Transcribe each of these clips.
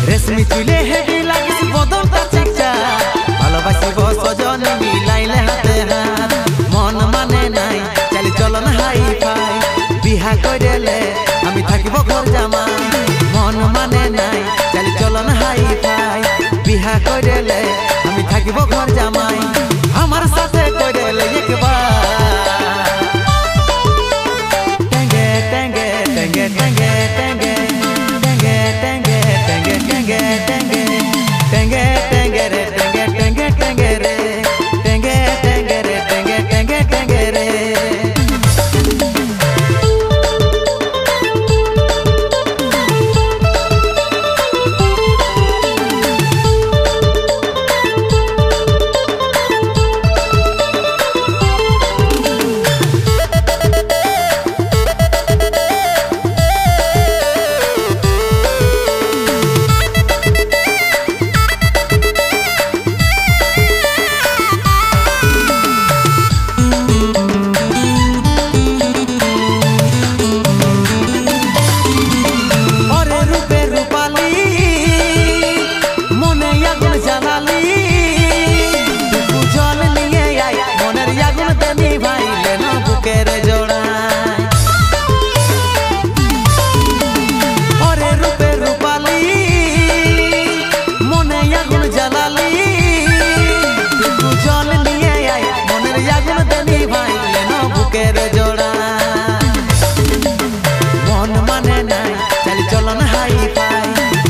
রেশমি চুলে হেভি লাগিস বদনটা চিকচা ভালোবাসিব সজন মিলাইলে হাতে হাত মন মানে নাই চালি চলন হাই ফাই বিহা কইরেলে আমি থাকিব ঘর জামাই মন মানে নাই চালি চলন হাই ফাই বিহা কইরেলে আমি থাকিব ঘর জামাই আমার সাথে কইরেলে একবার টেঙ্গে টেঙ্গে টেঙ্গে টেঙ্গে টেঙ্গে টেঙ্গে টেঙ্গে টেঙ্গে টেঙ্গে টেঙ্গে টেঙ্গে রে টেঙ্গে টেঙ্গে টেঙ্গে রে টেঙ্গে টেঙ্গে রে টেঙ্গে টেঙ্গে টেঙ্গে রে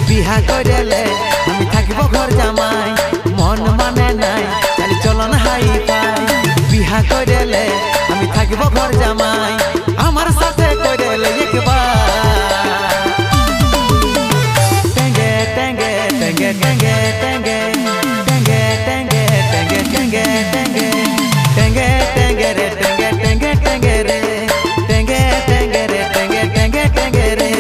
বিহা কইরেলে আমি থাকিব ঘর জামাই মন মানে নাই চালি চলন হাই ফাই বিহা কইরেলে আমি থাকিব ঘর জামাই আমার সাথে কইরেলে একবার টেঙ্গে টেঙ্গে টেঙ্গে টেঙ্গে টেঙ্গে টেঙ্গে টেঙ্গে টেঙ্গে টেঙ্গে টেঙ্গে টেঙ্গে টেঙ্গে রে টেঙ্গে টেঙ্গে টেঙ্গে রে টেঙ্গে টেঙ্গে রে টেঙ্গে টেঙ্গে টেঙ্গে রে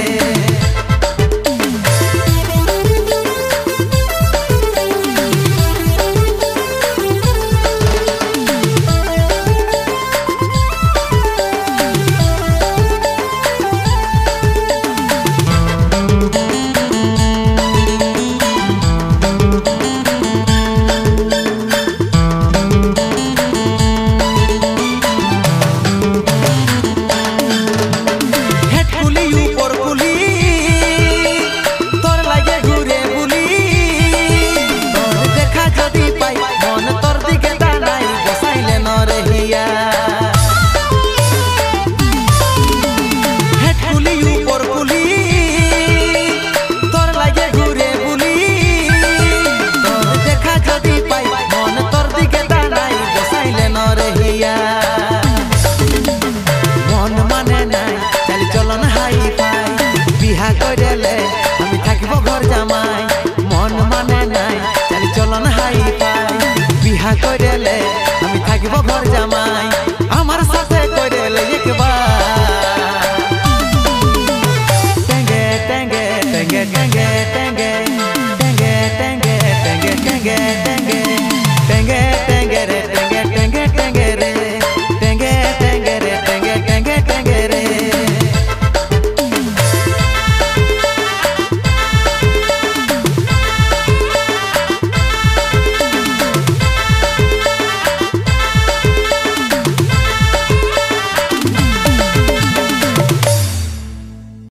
বিহা কইরেলে আমি থাকিব ঘর জামাই মন মানে নাই চালি চলন হাই ফাই বিহা কইরেলে